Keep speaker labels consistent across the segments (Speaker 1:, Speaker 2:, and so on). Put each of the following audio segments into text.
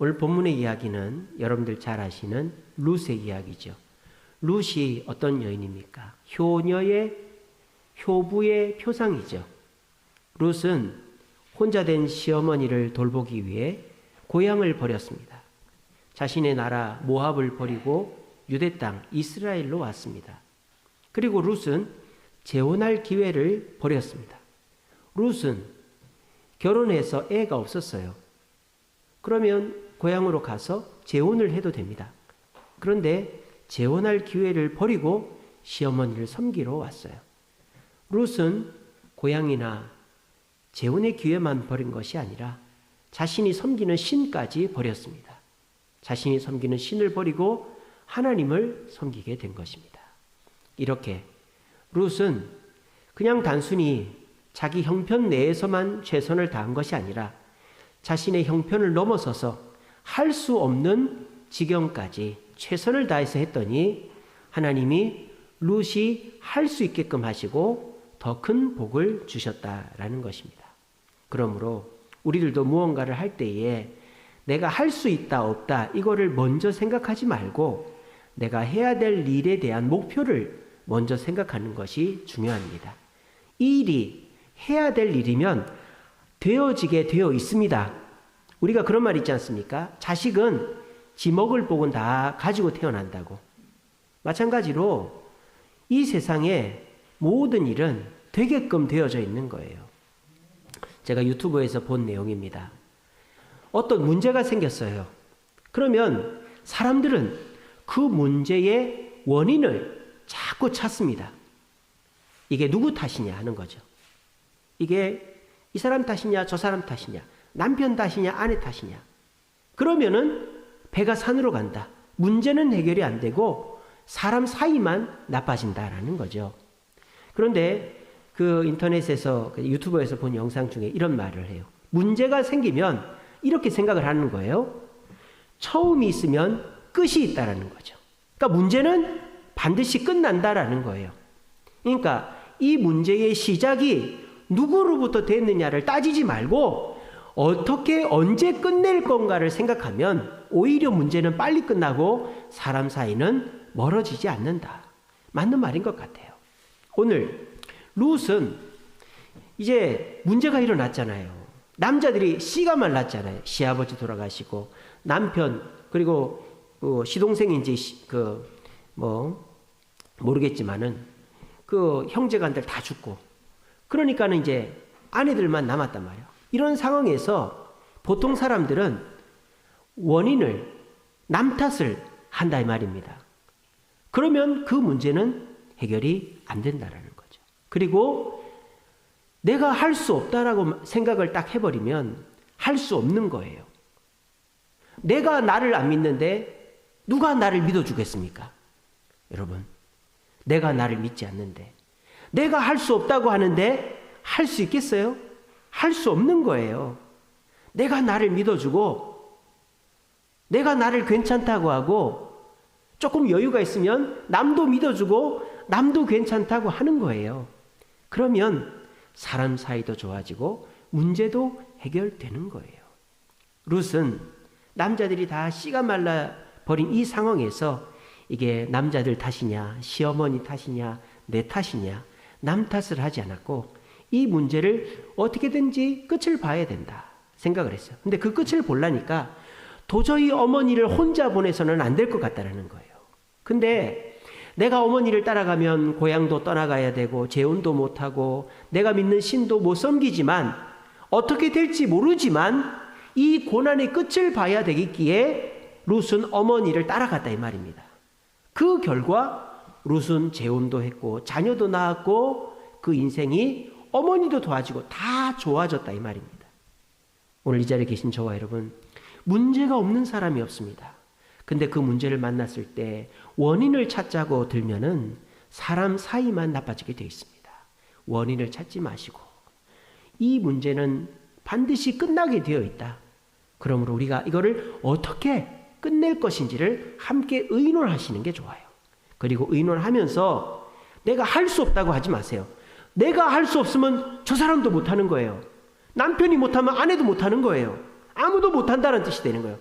Speaker 1: 오늘 본문의 이야기는 여러분들 잘 아시는 룻의 이야기죠. 룻이 어떤 여인입니까? 효녀의 효부의 표상이죠. 룻은 혼자 된 시어머니를 돌보기 위해 고향을 버렸습니다. 자신의 나라 모압을 버리고 유대 땅 이스라엘로 왔습니다. 그리고 룻은 재혼할 기회를 버렸습니다. 룻은 결혼해서 애가 없었어요. 그러면 고향으로 가서 재혼을 해도 됩니다. 그런데 재혼할 기회를 버리고 시어머니를 섬기러 왔어요. 룻은 고향이나 재혼의 기회만 버린 것이 아니라 자신이 섬기는 신까지 버렸습니다. 자신이 섬기는 신을 버리고 하나님을 섬기게 된 것입니다. 이렇게 룻은 그냥 단순히 자기 형편 내에서만 최선을 다한 것이 아니라 자신의 형편을 넘어서서 할 수 없는 지경까지 최선을 다해서 했더니 하나님이 룻이 할 수 있게끔 하시고 더 큰 복을 주셨다라는 것입니다. 그러므로 우리들도 무언가를 할 때에 내가 할 수 있다 없다 이거를 먼저 생각하지 말고 내가 해야 될 일에 대한 목표를 먼저 생각하는 것이 중요합니다. 이 일이 해야 될 일이면 되어지게 되어 있습니다. 우리가 그런 말 있지 않습니까? 자식은 지 먹을 복은 다 가지고 태어난다고. 마찬가지로 이 세상에 모든 일은 되게끔 되어져 있는 거예요. 제가 유튜브에서 본 내용입니다. 어떤 문제가 생겼어요. 그러면 사람들은 그 문제의 원인을 자꾸 찾습니다. 이게 누구 탓이냐 하는 거죠. 이게 이 사람 탓이냐 저 사람 탓이냐 남편 탓이냐 아내 탓이냐. 그러면은 배가 산으로 간다. 문제는 해결이 안 되고 사람 사이만 나빠진다라는 거죠. 그런데 그 인터넷에서 유튜브에서 본 영상 중에 이런 말을 해요. 문제가 생기면 이렇게 생각을 하는 거예요. 처음이 있으면 끝이 있다라는 거죠. 그러니까 문제는 반드시 끝난다라는 거예요. 그러니까 이 문제의 시작이 누구로부터 됐느냐를 따지지 말고 어떻게 언제 끝낼 건가를 생각하면 오히려 문제는 빨리 끝나고 사람 사이는 멀어지지 않는다. 맞는 말인 것 같아요. 오늘 룻은 이제 문제가 일어났잖아요. 남자들이 씨가 말랐잖아요. 시아버지 돌아가시고 남편 그리고 시동생인지 모르겠지만은 그 형제간들 다 죽고 그러니까는 이제 아내들만 남았단 말이에요. 이런 상황에서 보통 사람들은 원인을 남 탓을 한다 이 말입니다. 그러면 그 문제는 해결이 안 된다라는 거죠. 그리고 내가 할 수 없다라고 생각을 딱 해버리면 할 수 없는 거예요. 내가 나를 안 믿는데 누가 나를 믿어주겠습니까? 여러분, 내가 나를 믿지 않는데 내가 할 수 없다고 하는데 할 수 있겠어요? 할 수 없는 거예요. 내가 나를 믿어주고 내가 나를 괜찮다고 하고 조금 여유가 있으면 남도 믿어주고 남도 괜찮다고 하는 거예요. 그러면 사람 사이도 좋아지고 문제도 해결되는 거예요. 룻은 남자들이 다 씨가 말라버린 이 상황에서 이게 남자들 탓이냐 시어머니 탓이냐 내 탓이냐 남 탓을 하지 않았고 이 문제를 어떻게든지 끝을 봐야 된다 생각을 했어요. 근데 그 끝을 보려니까 도저히 어머니를 혼자 보내서는 안 될 것 같다는 거예요. 근데 내가 어머니를 따라가면 고향도 떠나가야 되고 재혼도 못하고 내가 믿는 신도 못 섬기지만 어떻게 될지 모르지만 이 고난의 끝을 봐야 되겠기에 룻은 어머니를 따라갔다 이 말입니다. 그 결과 룻은 재혼도 했고 자녀도 낳았고 그 인생이 어머니도 도와주고 다 좋아졌다 이 말입니다. 오늘 이 자리에 계신 저와 여러분 문제가 없는 사람이 없습니다. 근데 그 문제를 만났을 때 원인을 찾자고 들면은 사람 사이만 나빠지게 되어 있습니다. 원인을 찾지 마시고 이 문제는 반드시 끝나게 되어 있다. 그러므로 우리가 이거를 어떻게 끝낼 것인지를 함께 의논하시는 게 좋아요. 그리고 의논하면서 내가 할 수 없다고 하지 마세요. 내가 할 수 없으면 저 사람도 못하는 거예요. 남편이 못하면 아내도 못하는 거예요. 아무도 못한다는 뜻이 되는 거예요.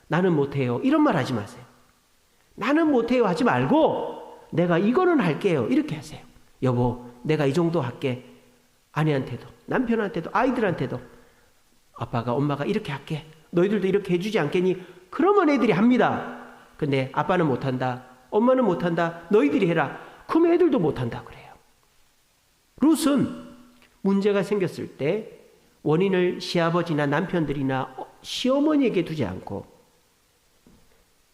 Speaker 1: 나는 못해요. 이런 말 하지 마세요. 나는 못해요 하지 말고 내가 이거는 할게요. 이렇게 하세요. 여보, 내가 이 정도 할게. 아내한테도, 남편한테도, 아이들한테도 아빠가, 엄마가 이렇게 할게. 너희들도 이렇게 해주지 않겠니? 그러면 애들이 합니다. 근데 아빠는 못한다. 엄마는 못한다. 너희들이 해라. 그럼 애들도 못한다 그래요. 룻은 문제가 생겼을 때 원인을 시아버지나 남편들이나 시어머니에게 두지 않고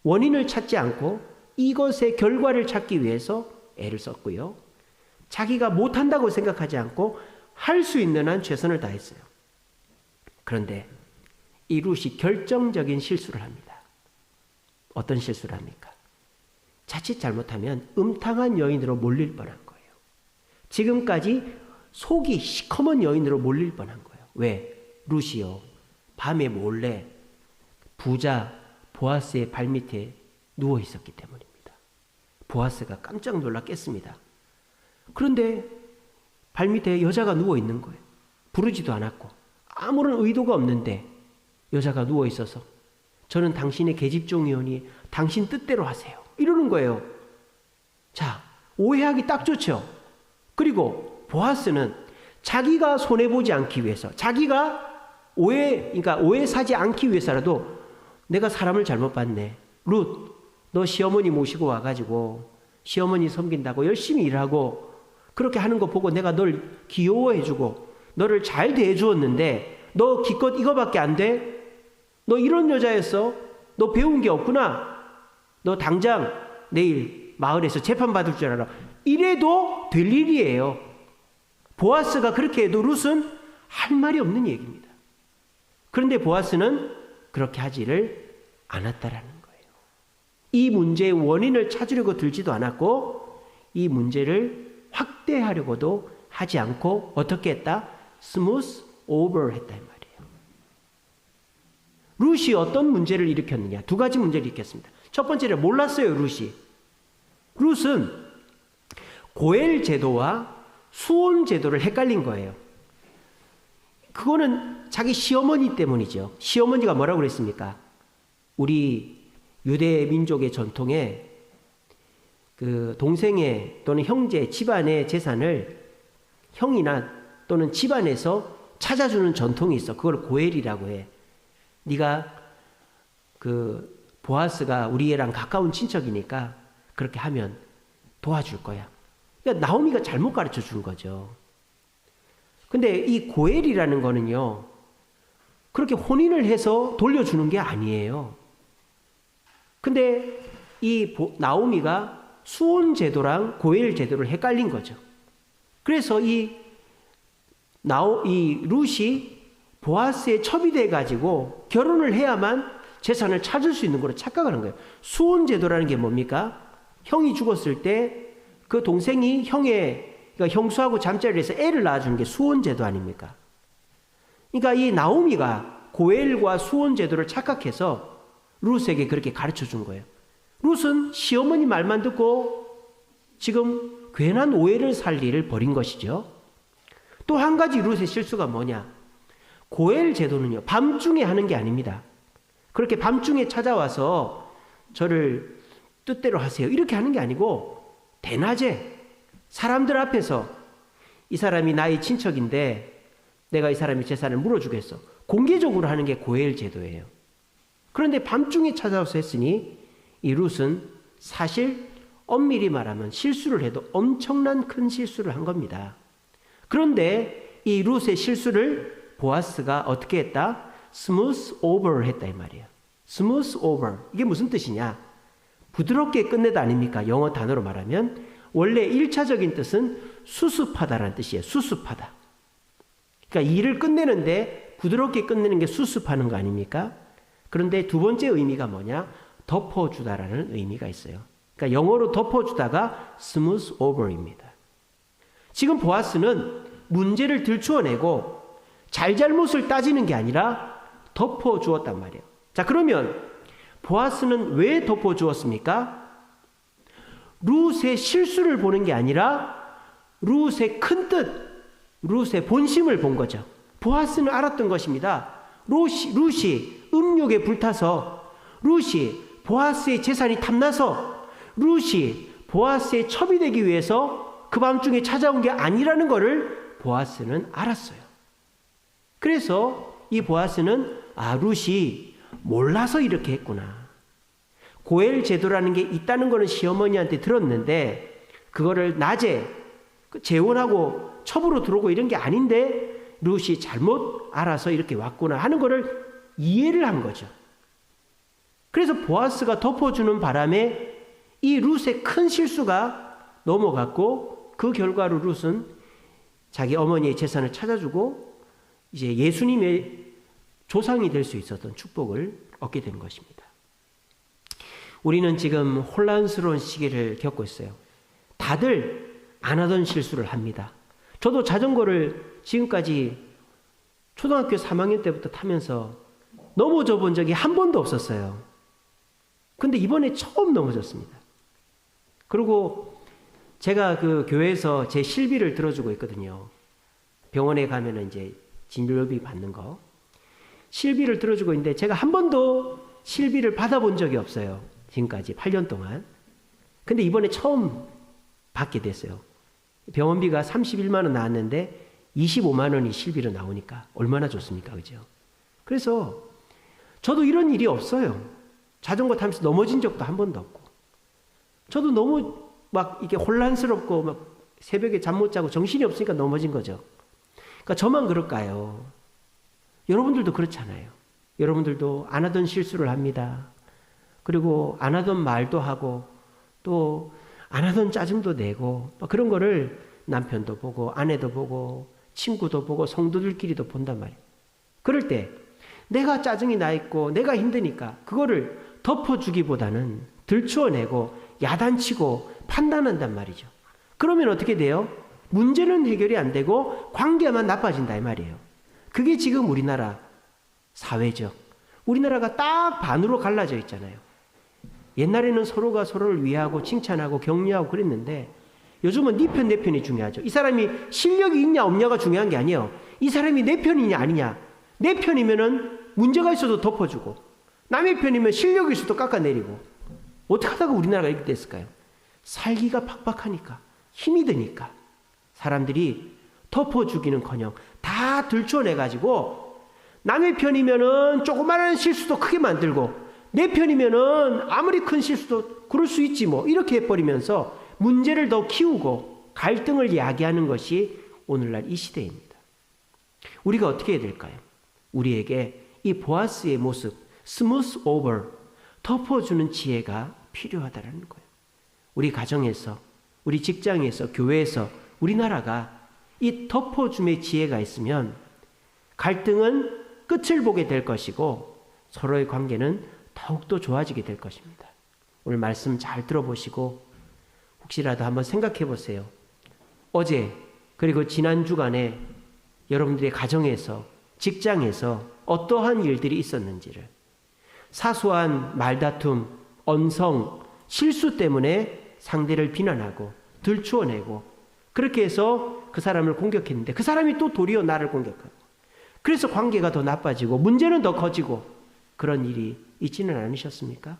Speaker 1: 원인을 찾지 않고 이것의 결과를 찾기 위해서 애를 썼고요. 자기가 못한다고 생각하지 않고 할 수 있는 한 최선을 다했어요. 그런데 이 룻이 결정적인 실수를 합니다. 어떤 실수를 합니까? 자칫 잘못하면 음탕한 여인으로 몰릴 뻔한 거예요. 지금까지 속이 시커먼 여인으로 몰릴 뻔한 거예요. 왜? 룻이요, 밤에 몰래 부자 보아스의 발밑에 누워 있었기 때문입니다. 보아스가 깜짝 놀라 깼습니다. 그런데 발밑에 여자가 누워 있는 거예요. 부르지도 않았고 아무런 의도가 없는데 여자가 누워 있어서 저는 당신의 계집종이오니 당신 뜻대로 하세요. 이러는 거예요. 자, 오해하기 딱 좋죠. 그리고 보아스는 자기가 손해보지 않기 위해서, 자기가 오해 사지 않기 위해서라도 내가 사람을 잘못 봤네. 룻, 너 시어머니 모시고 와가지고 시어머니 섬긴다고 열심히 일하고 그렇게 하는 거 보고 내가 널 귀여워해주고 너를 잘 대해주었는데 너 기껏 이거밖에 안 돼? 너 이런 여자였어? 너 배운 게 없구나? 너 당장 내일 마을에서 재판받을 줄 알아. 이래도 될 일이에요. 보아스가 그렇게 해도 룻은 할 말이 없는 얘기입니다. 그런데 보아스는 그렇게 하지를 않았다라는 거예요. 이 문제의 원인을 찾으려고 들지도 않았고 이 문제를 확대하려고도 하지 않고 어떻게 했다? 스무스 오버 했다 이 말이에요. 룻이 어떤 문제를 일으켰느냐? 두 가지 문제를 일으켰습니다. 첫 번째는 몰랐어요, 룻이. 룻은 고엘 제도와 수온 제도를 헷갈린 거예요. 그거는 자기 시어머니 때문이죠. 시어머니가 뭐라고 그랬습니까? 우리 유대 민족의 전통에 그 동생의 또는 형제 집안의 재산을 형이나 또는 집안에서 찾아주는 전통이 있어. 그걸 고엘이라고 해. 네가 그 보아스가 우리 애랑 가까운 친척이니까 그렇게 하면 도와줄 거야. 그러니까 나오미가 잘못 가르쳐 준 거죠. 근데 이 고엘이라는 거는요, 그렇게 혼인을 해서 돌려주는 게 아니에요. 근데 이 나오미가 수온 제도랑 고엘 제도를 헷갈린 거죠. 그래서 이 룻이 보아스에 첩이 가지고 결혼을 해야만 재산을 찾을 수 있는 거로 착각하는 거예요. 수온 제도라는 게 뭡니까? 형이 죽었을 때 그 동생이 그러니까 형수하고 잠자리를 해서 애를 낳아주는 게 수온 제도 아닙니까? 그러니까 이 나오미가 고엘과 수온 제도를 착각해서 룻에게 그렇게 가르쳐 준 거예요. 룻은 시어머니 말만 듣고 지금 괜한 오해를 살 일을 벌인 것이죠. 또 한 가지 룻의 실수가 뭐냐? 고엘 제도는요, 밤중에 하는 게 아닙니다. 그렇게 밤중에 찾아와서 저를 뜻대로 하세요. 이렇게 하는 게 아니고 대낮에 사람들 앞에서 이 사람이 나의 친척인데 내가 이 사람의 재산을 물어주겠어. 공개적으로 하는 게 고엘 제도예요. 그런데 밤중에 찾아와서 했으니 이 룻은 사실 엄밀히 말하면 실수를 해도 엄청난 큰 실수를 한 겁니다. 그런데 이 룻의 실수를 보아스가 어떻게 했다? 스무스 오버 했다 이 말이에요. 스무스 오버. 이게 무슨 뜻이냐? 부드럽게 끝내다 아닙니까? 영어 단어로 말하면 원래 1차적인 뜻은 수습하다라는 뜻이에요. 수습하다. 그러니까 일을 끝내는데 부드럽게 끝내는 게 수습하는 거 아닙니까? 그런데 두 번째 의미가 뭐냐? 덮어주다라는 의미가 있어요. 그러니까 영어로 덮어주다가 smooth over입니다. 지금 보아스는 문제를 들추어내고 잘잘못을 따지는 게 아니라 덮어주었단 말이에요. 자, 그러면 보아스는 왜 덮어주었습니까? 룻의 실수를 보는 게 아니라 룻의 큰 뜻, 룻의 본심을 본 거죠. 보아스는 알았던 것입니다. 룻이 음욕에 불타서 룻이 보아스의 재산이 탐나서 룻이 보아스의 첩이 되기 위해서 그 밤중에 찾아온 게 아니라는 것을 보아스는 알았어요. 그래서 이 보아스는 룻이 몰라서 이렇게 했구나. 고엘 제도라는 게 있다는 거는 시어머니한테 들었는데 그거를 낮에 재혼하고 첩으로 들어오고 이런 게 아닌데 룻이 잘못 알아서 이렇게 왔구나 하는 거를 이해를 한 거죠. 그래서 보아스가 덮어주는 바람에 이 룻의 큰 실수가 넘어갔고 그 결과로 룻은 자기 어머니의 재산을 찾아주고 이제 예수님의 조상이 될 수 있었던 축복을 얻게 되는 것입니다. 우리는 지금 혼란스러운 시기를 겪고 있어요. 다들 안 하던 실수를 합니다. 저도 자전거를 지금까지 초등학교 3학년 때부터 타면서 넘어져 본 적이 한 번도 없었어요. 근데 이번에 처음 넘어졌습니다. 그리고 제가 그 교회에서 제 실비를 들어주고 있거든요. 병원에 가면은 이제 진료비 받는 거. 실비를 들어주고 있는데 제가 한 번도 실비를 받아본 적이 없어요. 지금까지 8년 동안. 근데 이번에 처음 받게 됐어요. 병원비가 31만 원 나왔는데 25만 원이 실비로 나오니까 얼마나 좋습니까? 그죠? 그래서 저도 이런 일이 없어요. 자전거 타면서 넘어진 적도 한 번도 없고. 저도 너무 막 이게 혼란스럽고 막 새벽에 잠 못 자고 정신이 없으니까 넘어진 거죠. 그러니까 저만 그럴까요? 여러분들도 그렇잖아요. 여러분들도 안 하던 실수를 합니다. 그리고 안 하던 말도 하고 또 안 하던 짜증도 내고 그런 거를 남편도 보고 아내도 보고 친구도 보고 성도들끼리도 본단 말이에요. 그럴 때 내가 짜증이 나 있고 내가 힘드니까 그거를 덮어주기보다는 들추어내고 야단치고 판단한단 말이죠. 그러면 어떻게 돼요? 문제는 해결이 안 되고 관계만 나빠진다 이 말이에요. 그게 지금 우리나라 사회죠. 우리나라가 딱 반으로 갈라져 있잖아요. 옛날에는 서로가 서로를 위하고 칭찬하고 격려하고 그랬는데 요즘은 네 편, 내 편이 중요하죠. 이 사람이 실력이 있냐 없냐가 중요한 게 아니에요. 이 사람이 내 편이냐 아니냐. 내 편이면은 문제가 있어도 덮어주고 남의 편이면 실력이 있어도 깎아내리고 어떻게 하다가 우리나라가 이렇게 됐을까요? 살기가 팍팍하니까 힘이 드니까 사람들이 덮어주기는커녕 다 들춰내가지고 남의 편이면은 조그마한 실수도 크게 만들고 내 편이면은 아무리 큰 실수도 그럴 수 있지 뭐 이렇게 해버리면서 문제를 더 키우고 갈등을 야기하는 것이 오늘날 이 시대입니다. 우리가 어떻게 해야 될까요? 우리에게 이 보아스의 모습, 스무스 오버, 덮어주는 지혜가 필요하다는 거예요. 우리 가정에서, 우리 직장에서, 교회에서, 우리나라가 이 덮어줌의 지혜가 있으면 갈등은 끝을 보게 될 것이고 서로의 관계는 더욱더 좋아지게 될 것입니다. 오늘 말씀 잘 들어보시고 혹시라도 한번 생각해 보세요. 어제 그리고 지난 주간에 여러분들의 가정에서 직장에서 어떠한 일들이 있었는지를 사소한 말다툼, 언성, 실수 때문에 상대를 비난하고 들추어내고 그렇게 해서 그 사람을 공격했는데 그 사람이 또 도리어 나를 공격하고 그래서 관계가 더 나빠지고 문제는 더 커지고 그런 일이 있지는 않으셨습니까?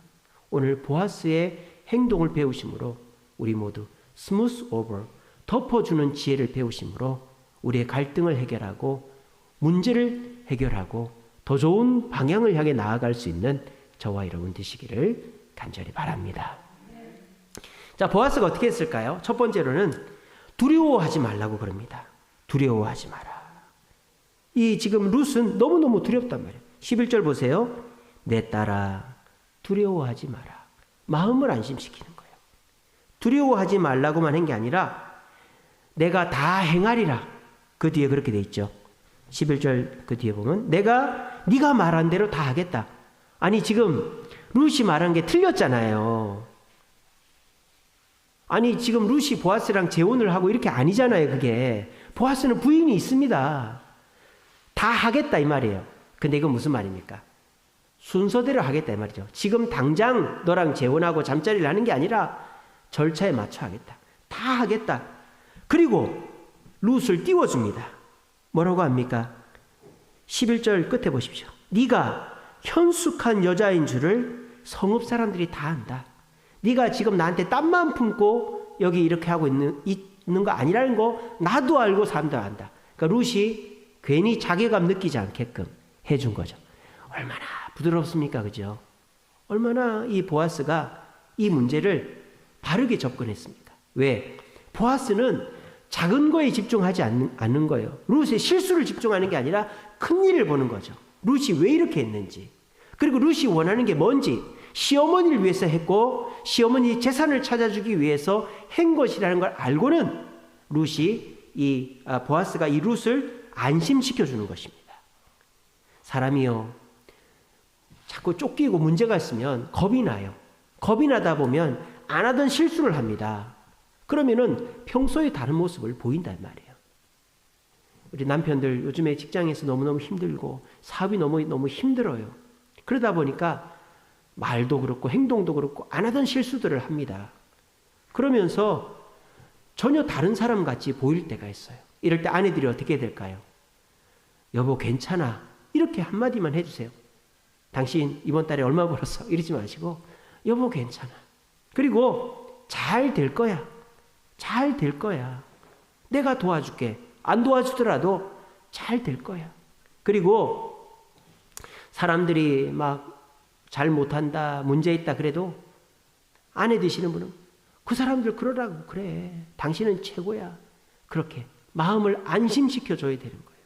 Speaker 1: 오늘 보아스의 행동을 배우심으로 우리 모두 스무스 오버, 덮어주는 지혜를 배우심으로 우리의 갈등을 해결하고 문제를 해결하고 더 좋은 방향을 향해 나아갈 수 있는 저와 여러분 되시기를 간절히 바랍니다. 자, 보아스가 어떻게 했을까요? 첫 번째로는 두려워하지 말라고 그럽니다. 두려워하지 마라. 이 지금 룻은 너무너무 두렵단 말이에요. 11절 보세요. 내 딸아 두려워하지 마라. 마음을 안심시키는 거예요. 두려워하지 말라고만 한 게 아니라 내가 다 행하리라. 그 뒤에 그렇게 돼 있죠. 11절 그 뒤에 보면 네가 말한 대로 다 하겠다. 아니 지금 룻이 말한 게 틀렸잖아요. 아니 지금 룻이 보아스랑 재혼을 하고 이렇게 아니잖아요. 그게 보아스는 부인이 있습니다. 다 하겠다 이 말이에요. 근데 이건 무슨 말입니까? 순서대로 하겠다 이 말이죠. 지금 당장 너랑 재혼하고 잠자리를 하는 게 아니라 절차에 맞춰 하겠다. 다 하겠다. 그리고 룻을 띄워줍니다. 뭐라고 합니까? 11절 끝에 보십시오. 네가 현숙한 여자인 줄을 성읍 사람들이 다 안다. 네가 지금 나한테 땀만 품고 여기 이렇게 하고 있는 거 아니라는 거 나도 알고 사람도 안다. 그러니까 룻이 괜히 자괴감 느끼지 않게끔 해준 거죠. 얼마나 부드럽습니까? 그죠? 얼마나 이 보아스가 이 문제를 바르게 접근했습니까? 왜? 보아스는 작은 거에 집중하지 않는 거예요. 룻의 실수를 집중하는 게 아니라 큰 일을 보는 거죠. 룻이 왜 이렇게 했는지, 그리고 룻이 원하는 게 뭔지, 시어머니를 위해서 했고 시어머니 재산을 찾아주기 위해서 한 것이라는 걸 알고는 룻이 보아스가 이 룻을 안심시켜 주는 것입니다. 사람이요, 자꾸 쫓기고 문제가 있으면 겁이 나요. 겁이 나다 보면 안 하던 실수를 합니다. 그러면은 평소에 다른 모습을 보인단 말이에요. 우리 남편들 요즘에 직장에서 너무너무 힘들고 사업이 너무 힘들어요. 그러다 보니까 말도 그렇고 행동도 그렇고 안 하던 실수들을 합니다. 그러면서 전혀 다른 사람 같이 보일 때가 있어요. 이럴 때 아내들이 어떻게 될까요? 여보 괜찮아, 이렇게 한마디만 해주세요. 당신 이번 달에 얼마 벌었어? 이러지 마시고 여보 괜찮아. 그리고 잘 될 거야. 잘 될 거야. 내가 도와줄게. 안 도와주더라도 잘 될 거야. 그리고 사람들이 막 잘 못한다, 문제 있다 그래도 아내 되시는 분은 그 사람들 그러라고 그래. 당신은 최고야. 그렇게 마음을 안심시켜 줘야 되는 거예요.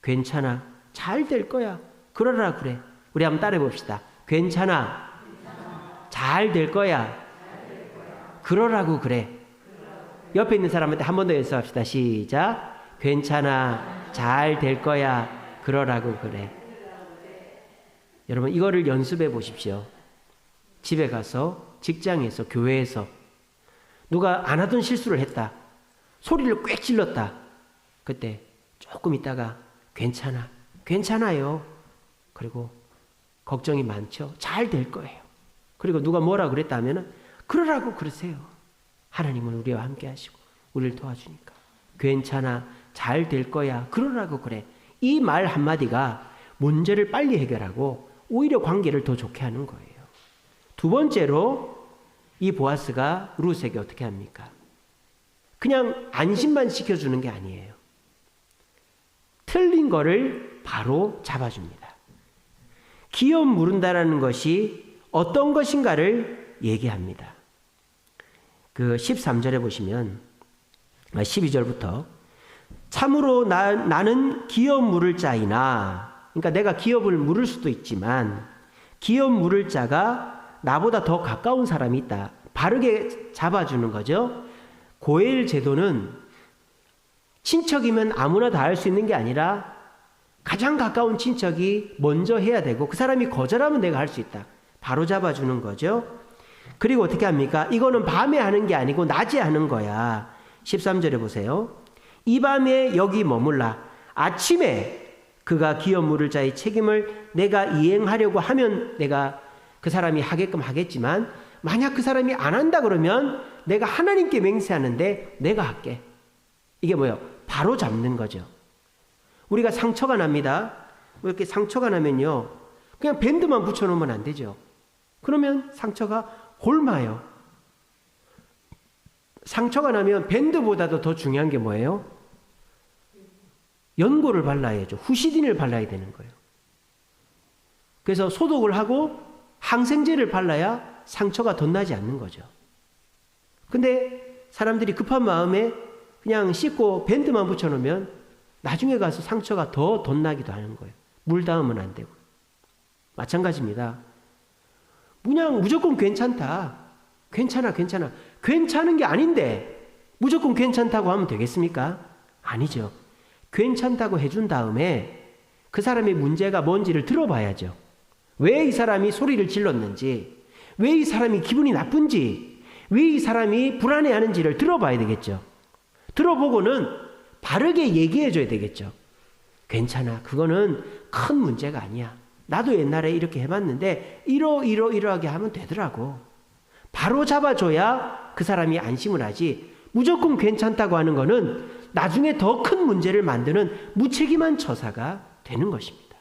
Speaker 1: 괜찮아. 잘 될 거야. 그러라 그래. 우리 한번 따라해 봅시다. 괜찮아. 잘 될 거야. 그러라고 그래. 옆에 있는 사람한테 한 번 더 연습합시다. 시작. 괜찮아. 잘 될 거야. 그러라고 그래. 여러분 이거를 연습해 보십시오. 집에 가서, 직장에서, 교회에서 누가 안 하던 실수를 했다. 소리를 꽥 질렀다. 그때 조금 있다가 괜찮아. 괜찮아요. 그리고 걱정이 많죠. 잘 될 거예요. 그리고 누가 뭐라 그랬다면 그러라고 그러세요. 하나님은 우리와 함께 하시고 우리를 도와주니까. 괜찮아. 잘 될 거야. 그러라고 그래. 이 말 한마디가 문제를 빨리 해결하고 오히려 관계를 더 좋게 하는 거예요. 두 번째로 이 보아스가 룻에게 어떻게 합니까? 그냥 안심만 시켜주는 게 아니에요. 틀린 거를 바로 잡아줍니다. 기업 물은다라는 것이 어떤 것인가를 얘기합니다. 그 13절에 보시면 12절부터 참으로 나는 기업 물을 자이나, 그러니까 내가 기업을 물을 수도 있지만 기업 물을 자가 나보다 더 가까운 사람이 있다. 바르게 잡아주는 거죠. 고엘 제도는 친척이면 아무나 다 할 수 있는 게 아니라 가장 가까운 친척이 먼저 해야 되고 그 사람이 거절하면 내가 할 수 있다. 바로 잡아주는 거죠. 그리고 어떻게 합니까? 이거는 밤에 하는 게 아니고 낮에 하는 거야. 13절에 보세요. 이 밤에 여기 머물라. 아침에 그가 기업 물을 자의 책임을 내가 이행하려고 하면 내가 그 사람이 하게끔 하겠지만 만약 그 사람이 안 한다 그러면 내가 하나님께 맹세하는데 내가 할게. 이게 뭐예요? 바로 잡는 거죠. 우리가 상처가 납니다. 이렇게 상처가 나면요, 그냥 밴드만 붙여놓으면 안 되죠. 그러면 상처가 곪아요. 상처가 나면 밴드보다도 더 중요한 게 뭐예요? 연고를 발라야죠. 후시딘을 발라야 되는 거예요. 그래서 소독을 하고 항생제를 발라야 상처가 덧나지 않는 거죠. 근데 사람들이 급한 마음에 그냥 씻고 밴드만 붙여놓으면 나중에 가서 상처가 더 덧나기도 하는 거예요. 물 닿으면 안 되고. 마찬가지입니다. 그냥 무조건 괜찮다. 괜찮아. 괜찮은 게 아닌데 무조건 괜찮다고 하면 되겠습니까? 아니죠. 괜찮다고 해준 다음에 그 사람의 문제가 뭔지를 들어봐야죠. 왜 이 사람이 소리를 질렀는지, 왜 이 사람이 기분이 나쁜지, 왜 이 사람이 불안해하는지를 들어봐야 되겠죠. 들어보고는 바르게 얘기해줘야 되겠죠. 괜찮아. 그거는 큰 문제가 아니야. 나도 옛날에 이렇게 해봤는데 이러하게 하면 되더라고. 바로 잡아줘야 그 사람이 안심을 하지. 무조건 괜찮다고 하는 거는 나중에 더 큰 문제를 만드는 무책임한 처사가 되는 것입니다.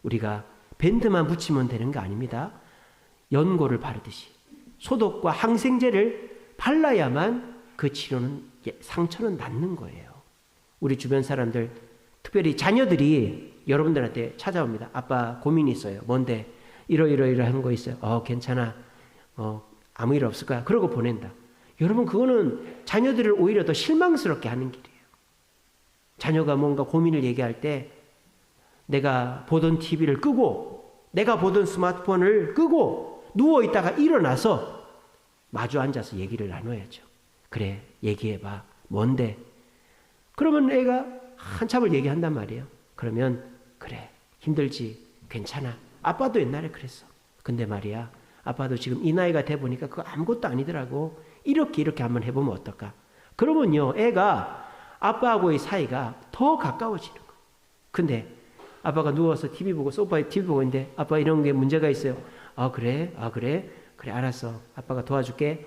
Speaker 1: 우리가 밴드만 붙이면 되는 거 아닙니다. 연고를 바르듯이 소독과 항생제를 발라야만 그 치료는, 상처는 낫는 거예요. 우리 주변 사람들, 특별히 자녀들이 여러분들한테 찾아옵니다. 아빠 고민이 있어요. 뭔데? 이러이러한 거 있어요. 괜찮아. 아무 일 없을 거야. 그러고 보낸다. 여러분, 그거는 자녀들을 오히려 더 실망스럽게 하는 길이에요. 자녀가 뭔가 고민을 얘기할 때 내가 보던 TV를 끄고 내가 보던 스마트폰을 끄고 누워있다가 일어나서 마주 앉아서 얘기를 나눠야죠. 그래, 얘기해봐. 뭔데? 그러면 애가 한참을 얘기한단 말이에요. 그러면 그래, 힘들지, 괜찮아. 아빠도 옛날에 그랬어. 근데 말이야, 아빠도 지금 이 나이가 돼 보니까 그거 아무것도 아니더라고. 이렇게 한번 해보면 어떨까? 그러면요, 애가 아빠하고의 사이가 더 가까워지는 거예요. 근데 아빠가 누워서 TV 보고, 소파에 TV 보고 있는데, 아빠 이런 게 문제가 있어요. 그래, 알았어. 아빠가 도와줄게.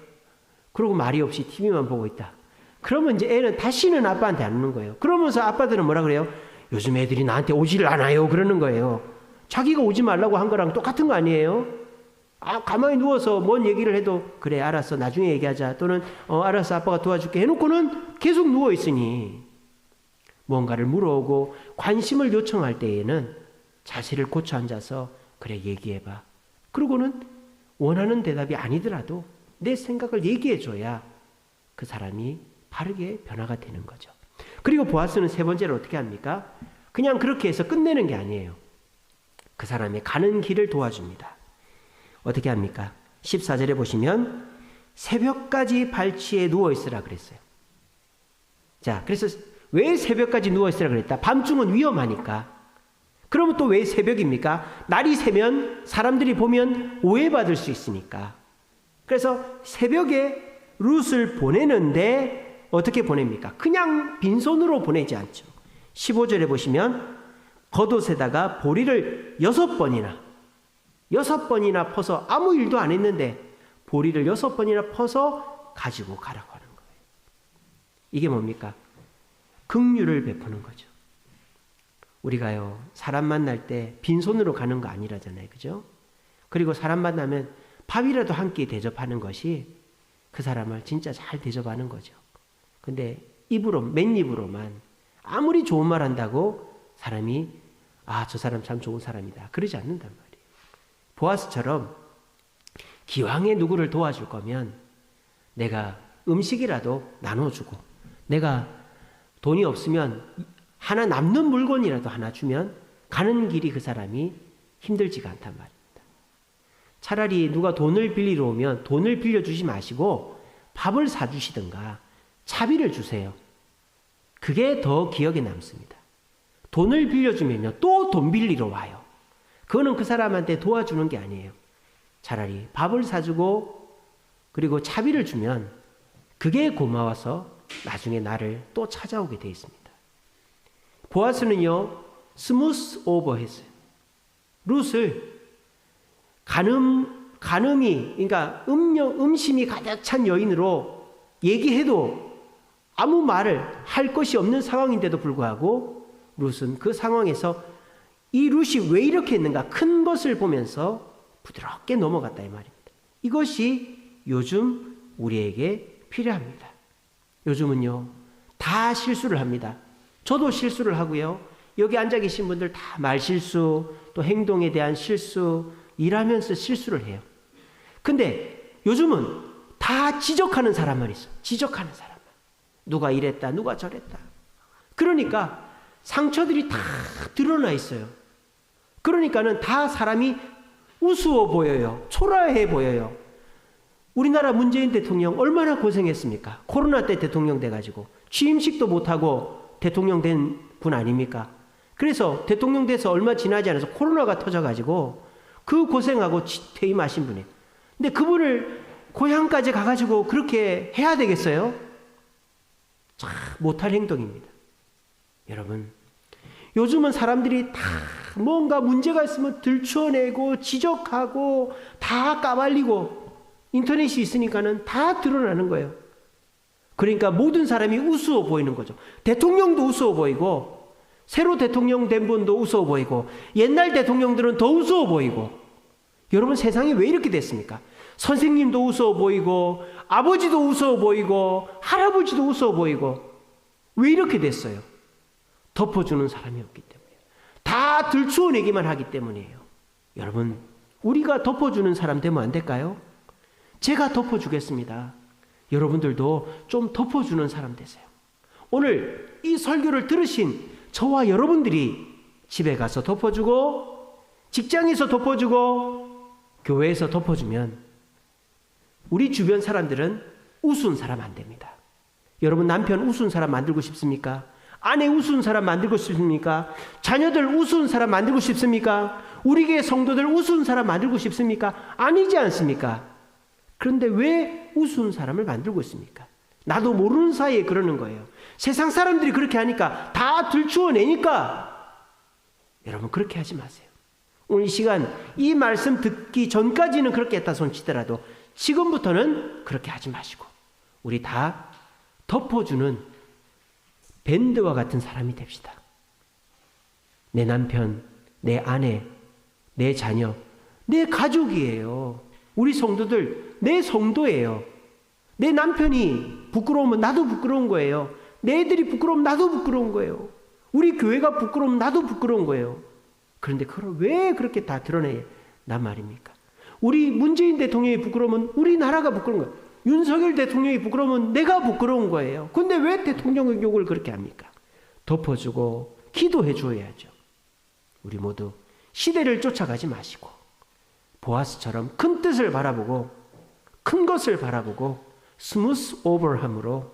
Speaker 1: 그러고 말이 없이 TV만 보고 있다. 그러면 이제 애는 다시는 아빠한테 안 오는 거예요. 그러면서 아빠들은 뭐라 그래요? 요즘 애들이 나한테 오지를 않아요. 그러는 거예요. 자기가 오지 말라고 한 거랑 똑같은 거 아니에요? 가만히 누워서 뭔 얘기를 해도 그래, 알았어, 나중에 얘기하자. 또는 알았어, 아빠가 도와줄게 해놓고는 계속 누워있으니 뭔가를 물어오고 관심을 요청할 때에는 자세를 고쳐 앉아서 그래, 얘기해봐. 그러고는 원하는 대답이 아니더라도 내 생각을 얘기해줘야 그 사람이 바르게 변화가 되는 거죠. 그리고 보아스는 세 번째로 어떻게 합니까? 그냥 그렇게 해서 끝내는 게 아니에요. 그 사람의 가는 길을 도와줍니다. 어떻게 합니까? 14절에 보시면 새벽까지 발치에 누워있으라 그랬어요. 자, 그래서 왜 새벽까지 누워있으라 그랬다? 밤중은 위험하니까. 그러면 또 왜 새벽입니까? 날이 새면 사람들이 보면 오해받을 수 있으니까. 그래서 새벽에 룻을 보내는데 어떻게 보냅니까? 그냥 빈손으로 보내지 않죠. 15절에 보시면 겉옷에다가 보리를 6번이나 퍼서 아무 일도 안 했는데 보리를 6번이나 퍼서 가지고 가라고 하는 거예요. 이게 뭡니까? 긍휼을 베푸는 거죠. 우리가요, 사람 만날 때 빈손으로 가는 거 아니라잖아요. 그죠? 그리고 사람 만나면 밥이라도 한 끼 대접하는 것이 그 사람을 진짜 잘 대접하는 거죠. 근데 맨입으로만 아무리 좋은 말 한다고 사람이 저 사람 참 좋은 사람이다, 그러지 않는단 말이에요. 보아스처럼 기왕에 누구를 도와줄 거면 내가 음식이라도 나눠주고, 내가 돈이 없으면 하나 남는 물건이라도 하나 주면 가는 길이 그 사람이 힘들지가 않단 말입니다. 차라리 누가 돈을 빌리러 오면 돈을 빌려주지 마시고 밥을 사주시든가 차비를 주세요. 그게 더 기억에 남습니다. 돈을 빌려주면요, 또 돈 빌리러 와요. 그거는 그 사람한테 도와주는 게 아니에요. 차라리 밥을 사주고 그리고 차비를 주면 그게 고마워서 나중에 나를 또 찾아오게 돼 있습니다. 보아스는요, 스무스 오버 했어요. 룻을 간음이, 그러니까 음심이 가득 찬 여인으로 얘기해도 아무 말을 할 것이 없는 상황인데도 불구하고 룻은 그 상황에서 이 룻이 왜 이렇게 했는가 큰 것을 보면서 부드럽게 넘어갔다 이 말입니다. 이것이 요즘 우리에게 필요합니다. 요즘은요, 다 실수를 합니다. 저도 실수를 하고요. 여기 앉아 계신 분들 다 말실수, 또 행동에 대한 실수, 일하면서 실수를 해요. 근데 요즘은 다 지적하는 사람만 있어. 지적하는 사람만. 누가 이랬다, 누가 저랬다. 그러니까 상처들이 다 드러나 있어요. 그러니까는 다 사람이 우스워 보여요. 초라해 보여요. 우리나라 문재인 대통령 얼마나 고생했습니까? 코로나 때 대통령 돼가지고 취임식도 못하고 대통령 된 분 아닙니까? 그래서 대통령 돼서 얼마 지나지 않아서 코로나가 터져가지고 그 고생하고 퇴임하신 분이에요. 근데 그분을 고향까지 가가지고 그렇게 해야 되겠어요? 참 못할 행동입니다. 여러분, 요즘은 사람들이 다 뭔가 문제가 있으면 들추어내고 지적하고 다 까발리고 인터넷이 있으니까는 다 드러나는 거예요. 그러니까 모든 사람이 우스워 보이는 거죠. 대통령도 우스워 보이고 새로 대통령 된 분도 우스워 보이고 옛날 대통령들은 더 우스워 보이고 여러분, 세상이 왜 이렇게 됐습니까? 선생님도 우스워 보이고 아버지도 우스워 보이고 할아버지도 우스워 보이고. 왜 이렇게 됐어요? 덮어주는 사람이 없기 때문이에요. 다 들추어내기만 하기 때문이에요. 여러분, 우리가 덮어주는 사람 되면 안 될까요? 제가 덮어주겠습니다. 여러분들도 좀 덮어주는 사람 되세요. 오늘 이 설교를 들으신 저와 여러분들이 집에 가서 덮어주고, 직장에서 덮어주고, 교회에서 덮어주면 우리 주변 사람들은 우스운 사람 안 됩니다. 여러분, 남편 우스운 사람 만들고 싶습니까? 아내 우스운 사람 만들고 싶습니까? 자녀들 우스운 사람 만들고 싶습니까? 우리 교회 성도들 우스운 사람 만들고 싶습니까? 아니지 않습니까? 그런데 왜 우스운 사람을 만들고 있습니까? 나도 모르는 사이에 그러는 거예요. 세상 사람들이 그렇게 하니까 다 들추어내니까. 여러분, 그렇게 하지 마세요. 오늘 이 시간 이 말씀 듣기 전까지는 그렇게 했다 손치더라도 지금부터는 그렇게 하지 마시고 우리 다 덮어주는 밴드와 같은 사람이 됩시다. 내 남편, 내 아내, 내 자녀, 내 가족이에요. 우리 성도들 내 성도예요. 내 남편이 부끄러우면 나도 부끄러운 거예요. 내 애들이 부끄러우면 나도 부끄러운 거예요. 우리 교회가 부끄러우면 나도 부끄러운 거예요. 그런데 그걸 왜 그렇게 다 드러내란 말입니까? 우리 문재인 대통령이 부끄러우면 우리나라가 부끄러운 거예요. 윤석열 대통령이 부끄러우면 내가 부끄러운 거예요. 근데 왜 대통령 욕을 그렇게 합니까? 덮어주고 기도해 줘야죠. 우리 모두 시대를 쫓아가지 마시고 보아스처럼 큰 뜻을 바라보고 큰 것을 바라보고 스무스 오버함으로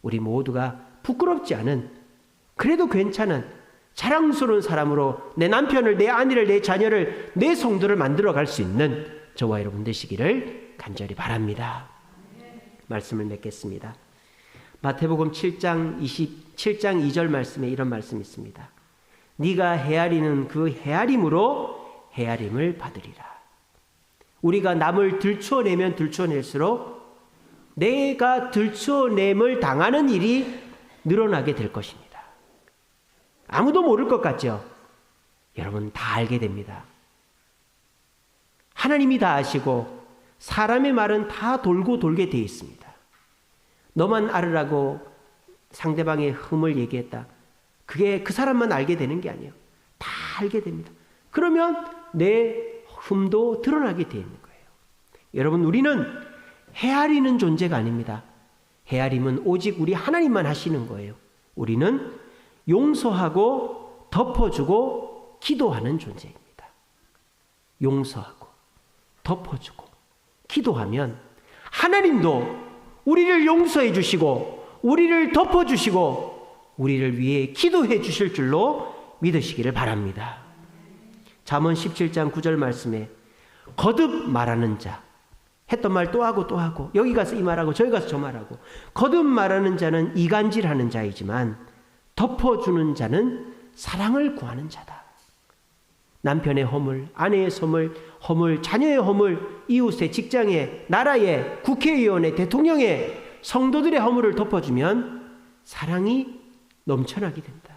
Speaker 1: 우리 모두가 부끄럽지 않은, 그래도 괜찮은 자랑스러운 사람으로 내 남편을, 내 아내를, 내 자녀를, 내 성도를 만들어 갈 수 있는 저와 여러분 되시기를 간절히 바랍니다. 말씀을 맺겠습니다. 마태복음 7장 2절 말씀에 이런 말씀이 있습니다. 네가 헤아리는 그 헤아림으로 헤아림을 받으리라. 우리가 남을 들추어내면 들추어낼수록 내가 들추어냄을 당하는 일이 늘어나게 될 것입니다. 아무도 모를 것 같죠? 여러분 다 알게 됩니다. 하나님이 다 아시고 사람의 말은 다 돌고 돌게 되어 있습니다. 너만 알으라고 상대방의 흠을 얘기했다. 그게 그 사람만 알게 되는 게 아니에요. 다 알게 됩니다. 그러면 내 흠도 드러나게 되어 있는 거예요. 여러분, 우리는 헤아리는 존재가 아닙니다. 헤아림은 오직 우리 하나님만 하시는 거예요. 우리는 용서하고 덮어주고 기도하는 존재입니다. 용서하고 덮어주고 기도하면 하나님도 우리를 용서해 주시고 우리를 덮어주시고 우리를 위해 기도해 주실 줄로 믿으시기를 바랍니다. 잠언 17장 9절 말씀에 거듭 말하는 자, 했던 말 또 하고 또 하고, 여기 가서 이 말하고 저기 가서 저 말하고, 거듭 말하는 자는 이간질하는 자이지만 덮어주는 자는 사랑을 구하는 자다. 남편의 허물, 아내의 허물, 자녀의 허물, 이웃의, 직장의, 나라의, 국회의원의, 대통령의, 성도들의 허물을 덮어주면 사랑이 넘쳐나게 된다.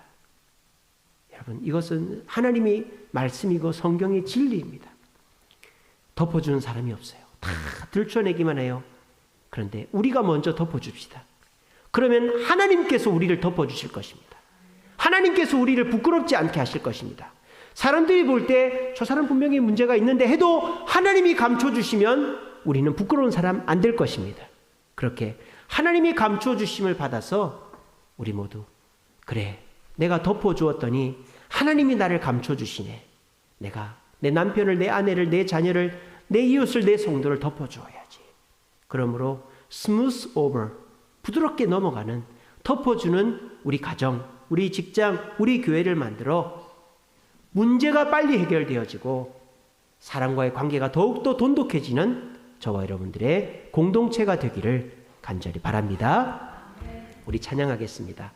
Speaker 1: 여러분, 이것은 하나님의 말씀이고 성경의 진리입니다. 덮어주는 사람이 없어요. 다 들춰내기만 해요. 그런데 우리가 먼저 덮어줍시다. 그러면 하나님께서 우리를 덮어주실 것입니다. 하나님께서 우리를 부끄럽지 않게 하실 것입니다. 사람들이 볼 때 저 사람 분명히 문제가 있는데 해도 하나님이 감춰주시면 우리는 부끄러운 사람 안 될 것입니다. 그렇게 하나님이 감춰주심을 받아서 우리 모두, 그래, 내가 덮어주었더니 하나님이 나를 감춰주시네. 내가 내 남편을, 내 아내를, 내 자녀를, 내 이웃을, 내 성도를 덮어주어야지. 그러므로 스무스 오버, 부드럽게 넘어가는, 덮어주는 우리 가정, 우리 직장, 우리 교회를 만들어 문제가 빨리 해결되어지고 사람과의 관계가 더욱더 돈독해지는 저와 여러분들의 공동체가 되기를 간절히 바랍니다. 우리 찬양하겠습니다.